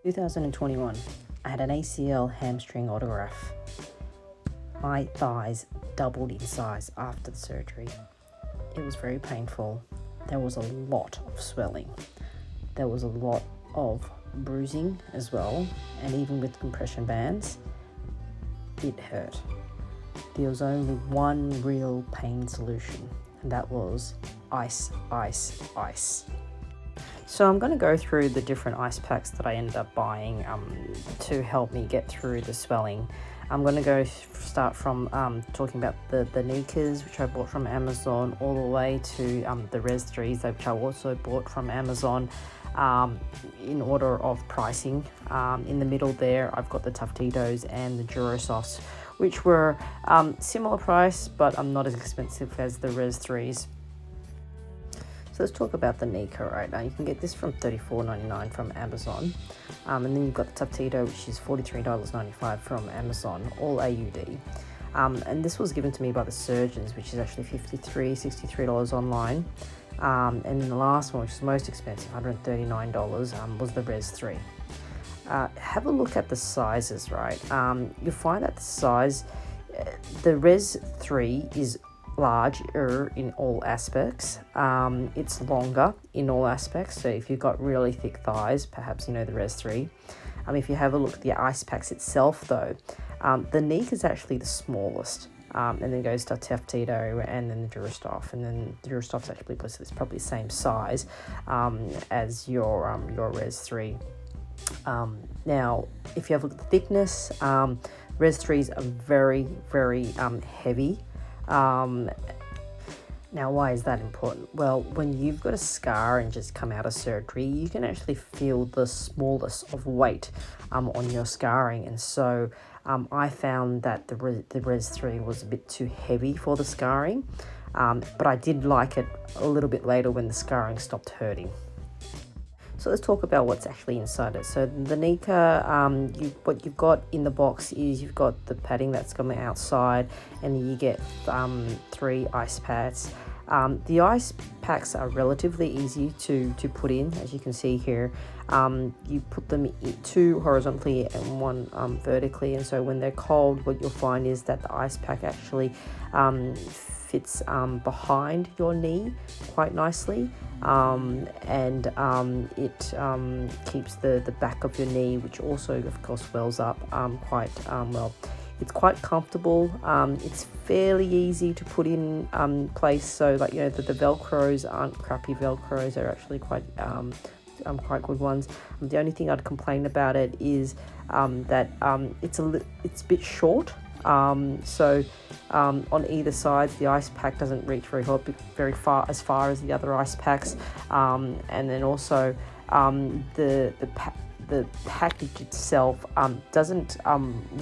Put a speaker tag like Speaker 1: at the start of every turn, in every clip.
Speaker 1: 2021, I had an ACL hamstring autograft. My thighs doubled in size after the surgery. It was very painful. There was a lot of swelling. There was a lot of bruising as well, and even with compression bands, it hurt. There was only one real pain solution, and that was ice, ice, ice. So I'm going to go through the different ice packs that I ended up buying to help me get through the swelling. I'm going to start from talking about the neencas, which I bought from Amazon, all the way to the RES3s, which I also bought from Amazon in order of pricing. In the middle there, I've got the toughitos and the Durasofts, which were similar price, but not as expensive as the RES3s. So let's talk about the neenca right now. You can get this from $34.99 from Amazon. And then you've got the toughito, which is $43.95 from Amazon, all AUD. And this was given to me by the surgeons, which is actually $63 online. And then the last one, which is most expensive, $139, was the RES3. Have a look at the sizes, right? You'll find that the size, the RES3 is larger in all aspects. It's longer in all aspects, so if you've got really thick thighs, perhaps the RES3. If you have a look at the ice packs itself though, the neenca is actually the smallest, and then goes to toughito and then the Durasoft, and then the Durasoft's actually it's probably the same size as your RES3. Now if you have a look at the thickness, RES3s are very, very heavy. Now why is that important? Well, when you've got a scar and just come out of surgery, you can actually feel the smallest of weight on your scarring, and so I found that the RES3 was a bit too heavy for the scarring, but I did like it a little bit later when the scarring stopped hurting. So let's talk about what's actually inside it. So the neenca, what you've got in the box is you've got the padding that's coming outside, and then you get 3 ice pads. The ice packs are relatively easy to put in, as you can see here. You put them 2 horizontally and 1 vertically, and so when they're cold, what you'll find is that the ice pack actually fits behind your knee quite nicely, and it keeps the back of your knee, which also of course swells up quite well. It's quite comfortable. It's fairly easy to put in place, so like the velcros aren't crappy velcros. They're actually quite good ones. The only thing I'd complain about it is that it's a bit short. So on either side, the ice pack doesn't reach very far as the other ice packs, and then also the package itself doesn't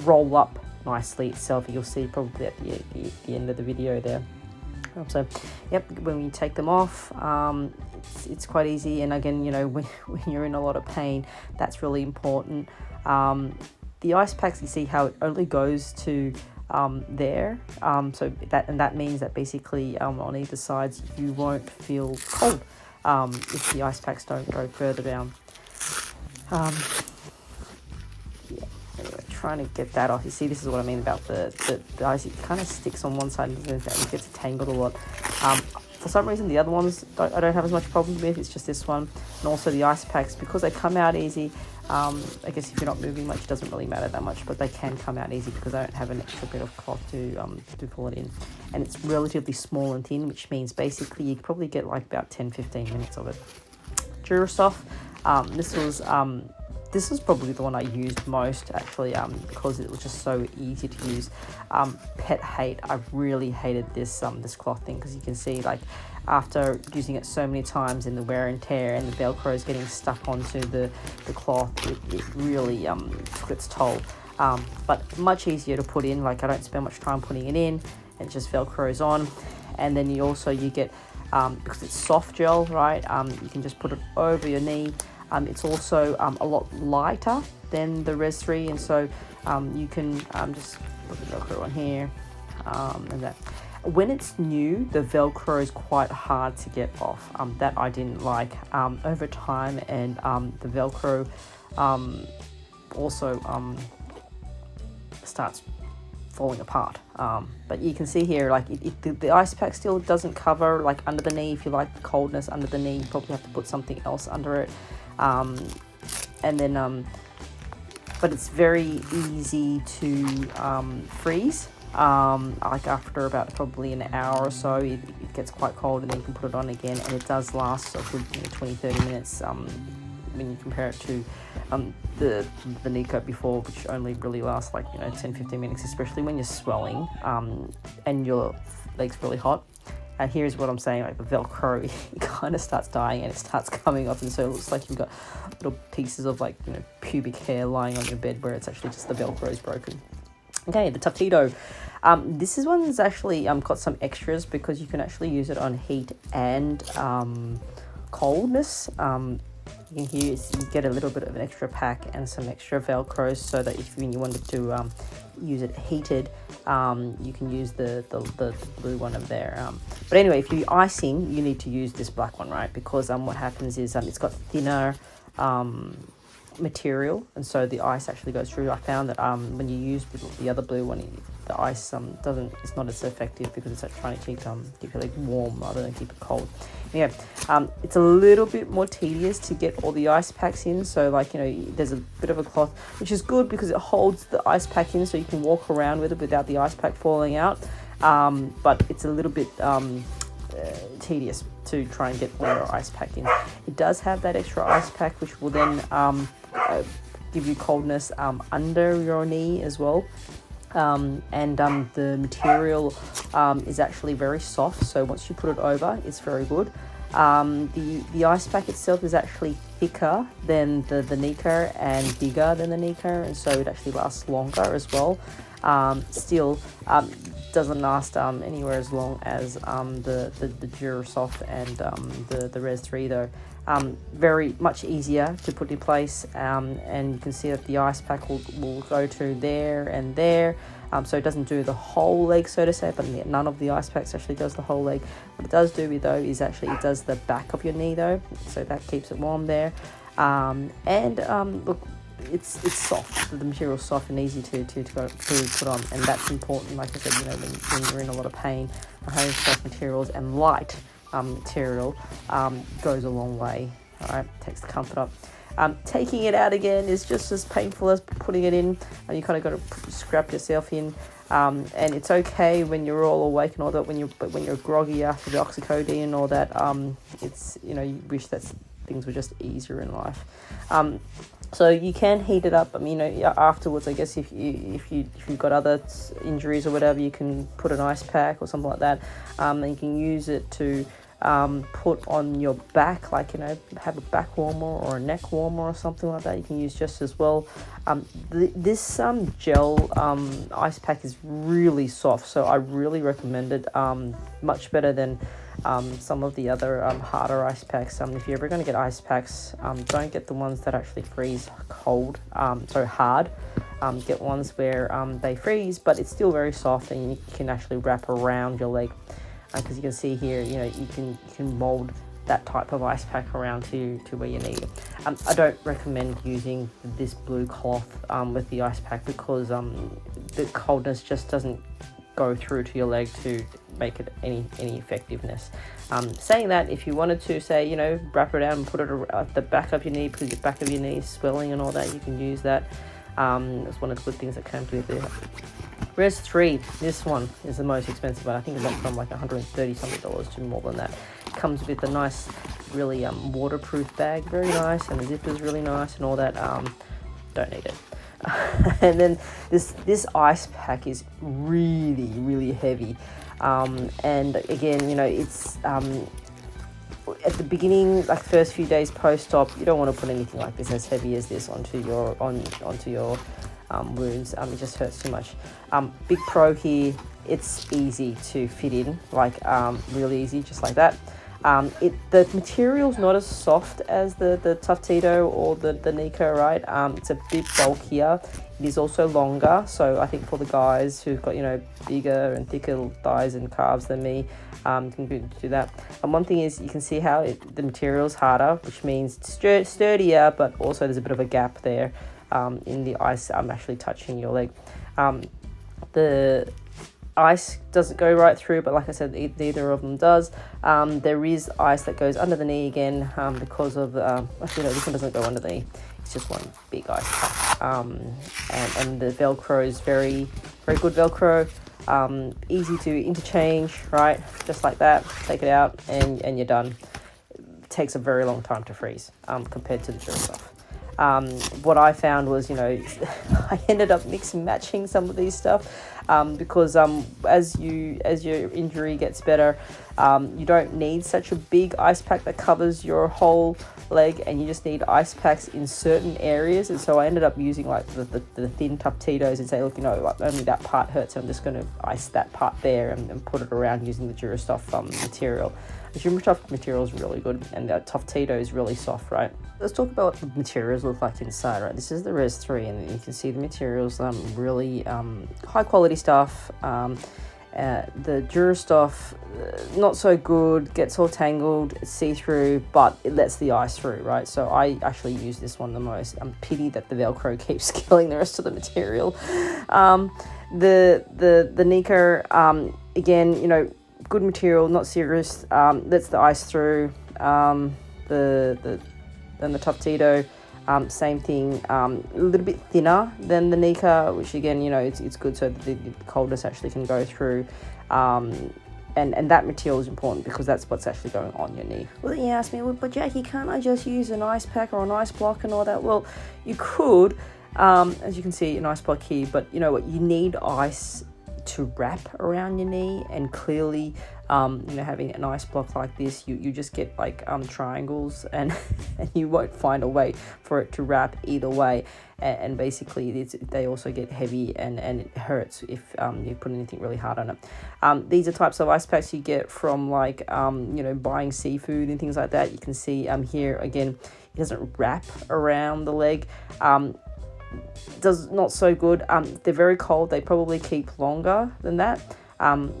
Speaker 1: roll up nicely itself. You'll see probably at the end of the video there. So yep, when you take them off, it's quite easy, and again when you're in a lot of pain, that's really important. The ice packs, you see how it only goes to there, so that means that basically on either sides you won't feel cold if the ice packs don't go further down. Anyway, trying to get that off. You see, this is what I mean about the ice. It kind of sticks on one side and it gets tangled a lot. For some reason, the other ones I don't have as much problem with. It's just this one, and also the ice packs, because they come out easy. I guess if you're not moving much, it doesn't really matter that much, but they can come out easy because I don't have an extra bit of cloth to pull it in, and it's relatively small and thin, which means basically you probably get like about 10-15 minutes of it. Durasoft, this was probably the one I used most actually, because it was just so easy to use. Pet hate, I really hated this cloth thing, because you can see like after using it so many times in the wear and tear, and the velcro is getting stuck onto the cloth, it really took its toll. But much easier to put in. Like I don't spend much time putting it in, and it just velcros on. And then you get because it's soft gel, right, you can just put it over your knee. It's also a lot lighter than the RES3, and so you can just put the velcro on here, and that. When it's new, the Velcro is quite hard to get off. That I didn't like. Over time, and the Velcro also starts falling apart. But you can see here, like the ice pack still doesn't cover like under the knee. If you like the coldness under the knee, you probably have to put something else under it. And then but it's very easy to freeze. Like after about probably an hour or so, it gets quite cold, and then you can put it on again, and it does last a good 20-30 minutes when you compare it to the neenca before, which only really lasts like 10-15 minutes, especially when you're swelling and your leg's really hot. And here's what I'm saying, like the Velcro, it kind of starts dying and it starts coming off, and so it looks like you've got little pieces of like pubic hair lying on your bed, where it's actually just the Velcro is broken. Okay, the toughito. This is one that's actually got some extras, because you can actually use it on heat and coldness. You can use, you get a little bit of an extra pack and some extra Velcro, so that if when you wanted to use it heated, you can use the blue one up there. But anyway, if you're icing, you need to use this black one, right? Because what happens is it's got thinner material, and so the ice actually goes through. I found that when you use the other blue one, the ice it's not as effective, because it's like trying to keep your leg warm rather than keep it cold. Yeah, it's a little bit more tedious to get all the ice packs in, so like there's a bit of a cloth, which is good because it holds the ice pack in, so you can walk around with it without the ice pack falling out, but it's a little bit tedious to try and get all your ice pack in. It does have that extra ice pack, which will then give you coldness under your knee as well. And the material is actually very soft, so once you put it over, it's very good. The ice pack itself is actually thicker than the neenca and bigger than the neenca, and so it actually lasts longer as well. Still doesn't last anywhere as long as the Durasoft and the RES3 though. Very much easier to put in place, and you can see that the ice pack will go to there and there, so it doesn't do the whole leg, so to say, but none of the ice packs actually does the whole leg. What it does do though is actually it does the back of your knee though, so that keeps it warm there. Look, it's soft. The material's soft and easy to put on, and that's important. Like I said, when you're in a lot of pain, having soft materials and light material goes a long way. All right, takes the comfort up. Taking it out again is just as painful as putting it in, and you kind of got to scrap yourself in. And it's okay when you're all awake and all that. But when you're groggy after the oxycodone and all that, it's you wish that things were just easier in life. So you can heat it up. I mean, afterwards, I guess if you've got other injuries or whatever, you can put an ice pack or something like that, and you can use it to put on your back, like have a back warmer or a neck warmer or something like that. You can use just as well. This gel ice pack is really soft, so I really recommend it. Much better than some of the other harder ice packs. If you're ever going to get ice packs, don't get the ones that actually freeze cold, so hard. Get ones where they freeze, but it's still very soft, and you can actually wrap around your leg. Because you can see here, you can mold that type of ice pack around to where you need it. I don't recommend using this blue cloth with the ice pack, because the coldness just doesn't go through to your leg to make it any effectiveness. Saying that, if you wanted to say, wrap it out and put it at the back of your knee, because the back of your knee is swelling and all that, you can use that. It's one of the good things that comes with it. RES3, this one is the most expensive one. I think it went from like $130 something to more than that. It comes with a nice, really waterproof bag, very nice, and the zipper's really nice and all that. Don't need it. And then this ice pack is really, really heavy. And again, it's at the beginning, like first few days post-op, you don't want to put anything like this as heavy as this onto your wounds. It just hurts too much. Big pro here, it's easy to fit in, like really easy, just like that. The material's not as soft as the toughito or the neenca, right? It's a bit bulkier. It is also longer, so I think for the guys who've got, bigger and thicker thighs and calves than me, can do that. And one thing is, you can see how the material's harder, which means it's sturdier, but also there's a bit of a gap there in the ice. I'm actually touching your leg. The ice doesn't go right through, but like I said, neither of them does. There is ice that goes under the knee again, because of actually no, this one doesn't go under the knee. It's just one big ice pack. And the Velcro is very, very good Velcro. Easy to interchange, right? Just like that. Take it out and you're done. It takes a very long time to freeze compared to the Durasoft. What I found was, I ended up mix and matching some of these stuff because as your injury gets better, you don't need such a big ice pack that covers your whole leg, and you just need ice packs in certain areas. And so I ended up using like the thin toughtitos and say, look, like only that part hurts, so I'm just going to ice that part there and put it around using the Durasoft material. The Durasoft material is really good, and the toughito is really soft, right? Let's talk about what the materials look like inside, right? This is the RES3, and you can see the materials, really high quality stuff. The Durasoft, not so good, gets all tangled, it's see-through, but it lets the ice through, right? So I actually use this one the most. Pity that the Velcro keeps killing the rest of the material. The neenca, again, good material, not serious, lets the ice through. The toughito, same thing, a little bit thinner than the neenca, which again, it's good so that the coldness actually can go through. And that material is important because that's what's actually going on your knee. Well, then you ask me, but Jackie, can't I just use an ice pack or an ice block and all that? Well, you could, as you can see, an ice block here, but you know what, you need ice to wrap around your knee, and clearly having an ice block like this, you just get like triangles and you won't find a way for it to wrap either way, and basically they also get heavy and it hurts if you put anything really hard on it. These are types of ice packs you get from like buying seafood and things like that. You can see here again, it doesn't wrap around the leg. Does not so good. They're very cold. They probably keep longer than that.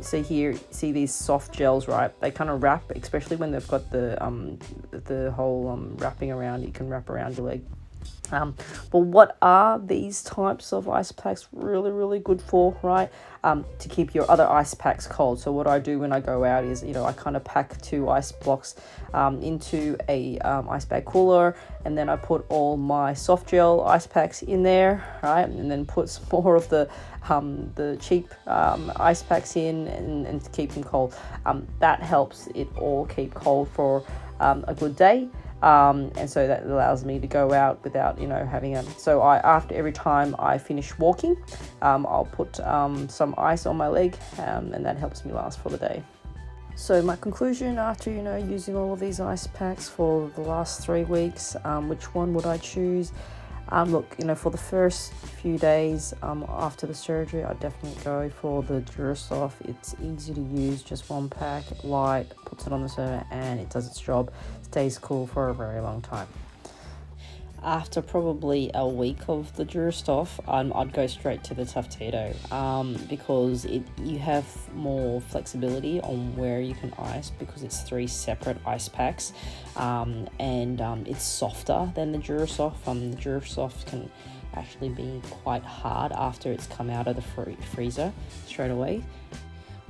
Speaker 1: So here, see these soft gels, right? They kind of wrap, especially when they've got the whole wrapping around. You can wrap around your leg. But what are these types of ice packs really, really good for, right? To keep your other ice packs cold. So what I do when I go out is, I kind of pack 2 ice blocks into a ice bag cooler, and then I put all my soft gel ice packs in there, right? And then put some more of the cheap ice packs in and to keep them cold. That helps it all keep cold for a good day. And so that allows me to go out without, having so after every time I finish walking, I'll put some ice on my leg, and that helps me last for the day. So my conclusion after, using all of these ice packs for the last 3 weeks, which one would I choose? Look, for the first few days after the surgery, I definitely go for the Durasoft. It's easy to use, just one pack, light, puts it on the server, and it does its job. Stays cool for a very long time. After probably a week of the Durasoft, I'd go straight to the toughito because you have more flexibility on where you can ice because it's 3 separate ice packs, and it's softer than the Durasoft. The Durasoft can actually be quite hard after it's come out of the freezer straight away.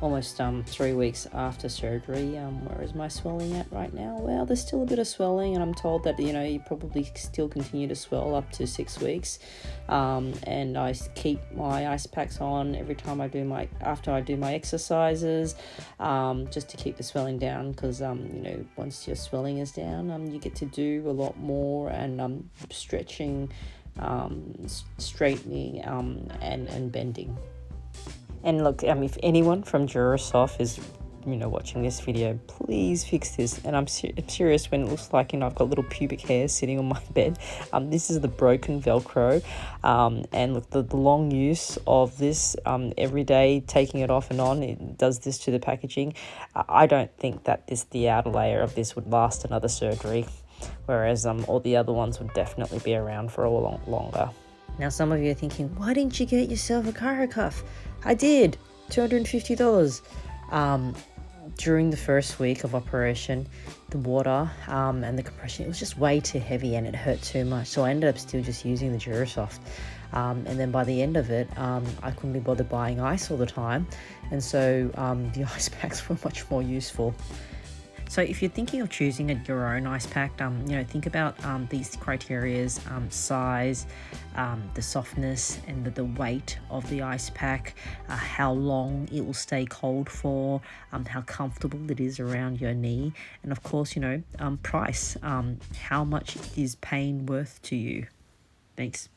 Speaker 1: Almost 3 weeks after surgery. Where is my swelling at right now? Well, there's still a bit of swelling, and I'm told that you probably still continue to swell up to 6 weeks. And I keep my ice packs on every time after I do my exercises, just to keep the swelling down. Because once your swelling is down, you get to do a lot more and stretching, straightening, and bending. And look, if anyone from Durasoft is watching this video, please fix this. And I'm serious when it looks like, I've got little pubic hairs sitting on my bed. This is the broken Velcro, and look, the long use of this every day, taking it off and on, it does this to the packaging. I don't think that the outer layer of this would last another surgery, whereas all the other ones would definitely be around for a lot longer. Now, some of you are thinking, why didn't you get yourself a chiro cuff? I did, $250. During the first week of operation, the water and the compression, it was just way too heavy and it hurt too much. So I ended up still just using the Durasoft. And then by the end of it, I couldn't be bothered buying ice all the time. And so the ice packs were much more useful. So if you're thinking of choosing your own ice pack, think about these criterias: size, the softness, and the weight of the ice pack, how long it will stay cold for, how comfortable it is around your knee, and of course, price. How much is pain worth to you? Thanks.